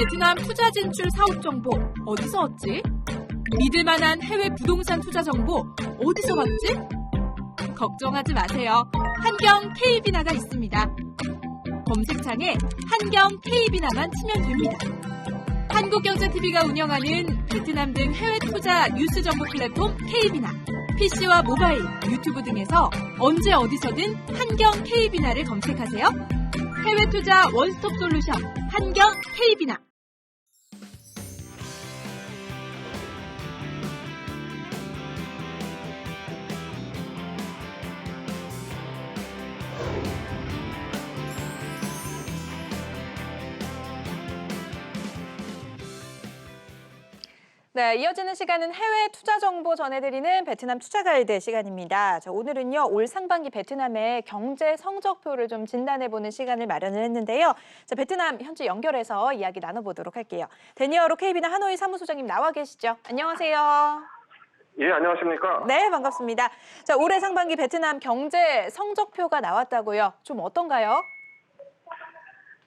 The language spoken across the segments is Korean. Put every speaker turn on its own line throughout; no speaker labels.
베트남 투자 진출 사업 정보 어디서 얻지? 믿을 만한 해외 부동산 투자 정보 어디서 받지? 걱정하지 마세요. 한경 K비나가 있습니다. 검색창에 한경 K비나만 치면 됩니다. 한국경제TV가 운영하는 베트남 등 해외 투자 뉴스 정보 플랫폼 K비나, PC와 모바일, 유튜브 등에서 언제 어디서든 한경 K비나를 검색하세요. 해외 투자 원스톱 솔루션 한경 K비나.
네, 이어지는 시간은 해외 투자 정보 전해드리는 베트남 투자 가이드 시간입니다. 오늘은요, 올 상반기 베트남의 경제 성적표를 좀 진단해보는 시간을 마련을 했는데요. 베트남 현지 연결해서 이야기 나눠보도록 할게요. 데니어로 K비나 하노이 사무소장님 나와 계시죠? 안녕하세요.
예, 안녕하십니까?
네, 반갑습니다. 올해 상반기 베트남 경제 성적표가 나왔다고요. 좀 어떤가요?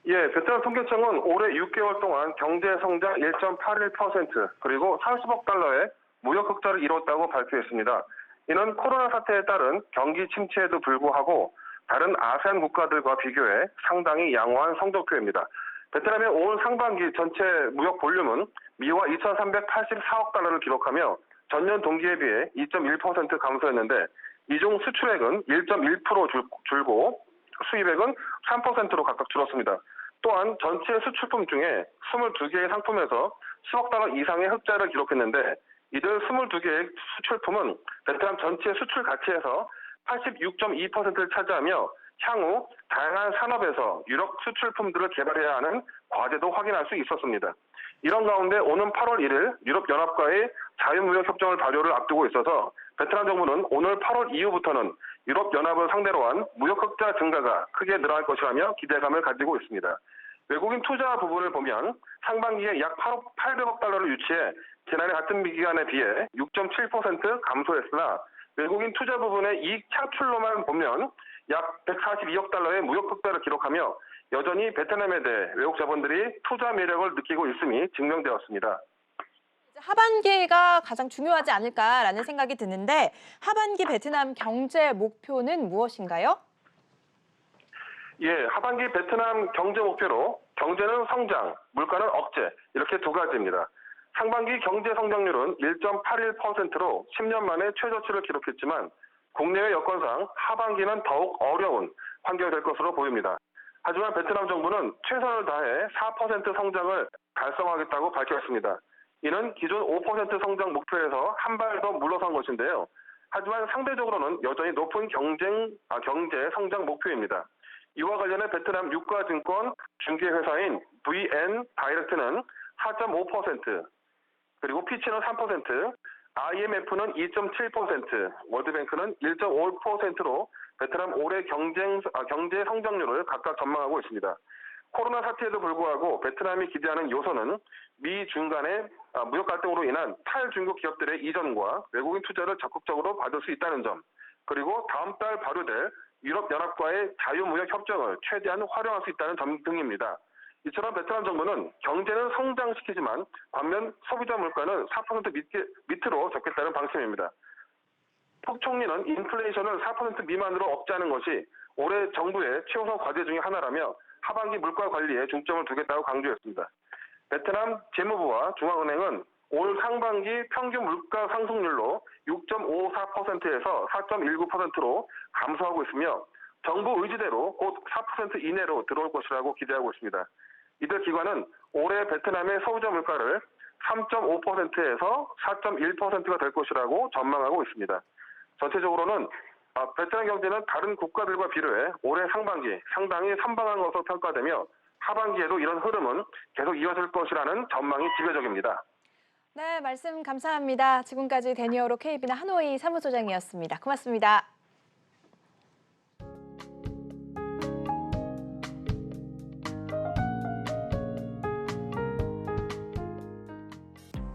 예, 베트남 통계청은 올해 6개월 동안 경제 성장 1.81% 그리고 30억 달러의 무역 흑자를 이뤘다고 발표했습니다. 이는 코로나 사태에 따른 경기 침체에도 불구하고 다른 아세안 국가들과 비교해 상당히 양호한 성적표입니다. 베트남의 올 상반기 전체 무역 볼륨은 미화 2,384억 달러를 기록하며 전년 동기에 비해 2.1% 감소했는데 이 중 수출액은 1.1% 줄고 수입액은 3%로 각각 줄었습니다. 또한 전체 수출품 중에 22개의 상품에서 10억 달러 이상의 흑자를 기록했는데 이들 22개의 수출품은 베트남 전체 수출 가치에서 86.2%를 차지하며 향후 다양한 산업에서 유럽 수출품들을 개발해야 하는 과제도 확인할 수 있었습니다. 이런 가운데 오는 8월 1일 유럽연합과의 자유무역협정을 발효를 앞두고 있어서 베트남 정부는 오늘 8월 이후부터는 유럽연합을 상대로 한 무역 흑자 증가가 크게 늘어날 것이라며 기대감을 가지고 있습니다. 외국인 투자 부분을 보면 상반기에 약 800억 달러를 유치해 지난해 같은 기간에 비해 6.7% 감소했으나 외국인 투자 부분의 이익 창출로만 보면 약 142억 달러의 무역 흑자를 기록하며 여전히 베트남에 대해 외국 자본들이 투자 매력을 느끼고 있음이 증명되었습니다.
하반기가 가장 중요하지 않을까라는 생각이 드는데 하반기 베트남 경제 목표는 무엇인가요?
예, 하반기 베트남 경제 목표로 경제는 성장, 물가는 억제 이렇게 두 가지입니다. 상반기 경제 성장률은 1.81%로 10년 만에 최저치를 기록했지만 국내외 여건상 하반기는 더욱 어려운 환경이 될 것으로 보입니다. 하지만 베트남 정부는 최선을 다해 4% 성장을 달성하겠다고 밝혔습니다. 이는 기존 5% 성장 목표에서 한 발 더 물러선 것인데요. 하지만 상대적으로는 여전히 높은 경제 성장 목표입니다. 이와 관련해 베트남 유가증권 중개회사인 VN 다이렉트는 4.5%, 그리고 피치는 3%, IMF는 2.7%, 월드뱅크는 1.5%로 베트남 올해 경제 성장률을 각각 전망하고 있습니다. 코로나 사태에도 불구하고 베트남이 기대하는 요소는 미 중 간의 무역 갈등으로 인한 탈중국 기업들의 이전과 외국인 투자를 적극적으로 받을 수 있다는 점, 그리고 다음 달 발효될 유럽연합과의 자유무역 협정을 최대한 활용할 수 있다는 점 등입니다. 이처럼 베트남 정부는 경제는 성장시키지만 반면 소비자 물가는 4% 밑으로 잡겠다는 방침입니다. 푹 총리는 인플레이션을 4% 미만으로 억제하는 것이 올해 정부의 최우선 과제 중에 하나라며 하반기 물가 관리에 중점을 두겠다고 강조했습니다. 베트남 재무부와 중앙은행은 올 상반기 평균 물가 상승률로 6.54%에서 4.19%로 감소하고 있으며 정부 의지대로 곧 4% 이내로 들어올 것이라고 기대하고 있습니다. 이들 기관은 올해 베트남의 소비자 물가를 3.5%에서 4.1%가 될 것이라고 전망하고 있습니다. 전체적으로는 베트남 경제는 다른 국가들과 비교해 올해 상반기 상당히 선방한 것으로 평가되며 하반기에도 이런 흐름은 계속 이어질 것이라는 전망이 지배적입니다.
네, 말씀 감사합니다. 지금까지 데니어로 K비나 하노이 사무소장이었습니다. 고맙습니다.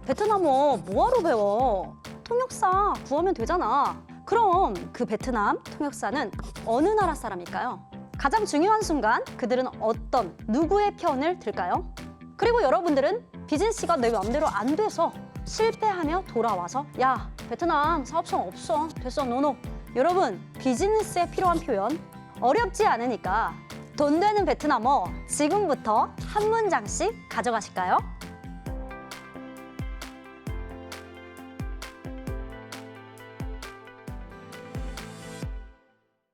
베트남어 뭐하러 배워? 통역사 구하면 되잖아. 그럼 그 베트남 통역사는 어느 나라 사람일까요? 가장 중요한 순간 그들은 어떤 누구의 편을 들까요? 그리고 여러분들은 비즈니스가 내 맘대로 안 돼서 실패하며 돌아와서 야, 베트남 사업성 없어. 됐어, 노노. 여러분, 비즈니스에 필요한 표현 어렵지 않으니까 돈 되는 베트남어 지금부터 한 문장씩 가져가실까요?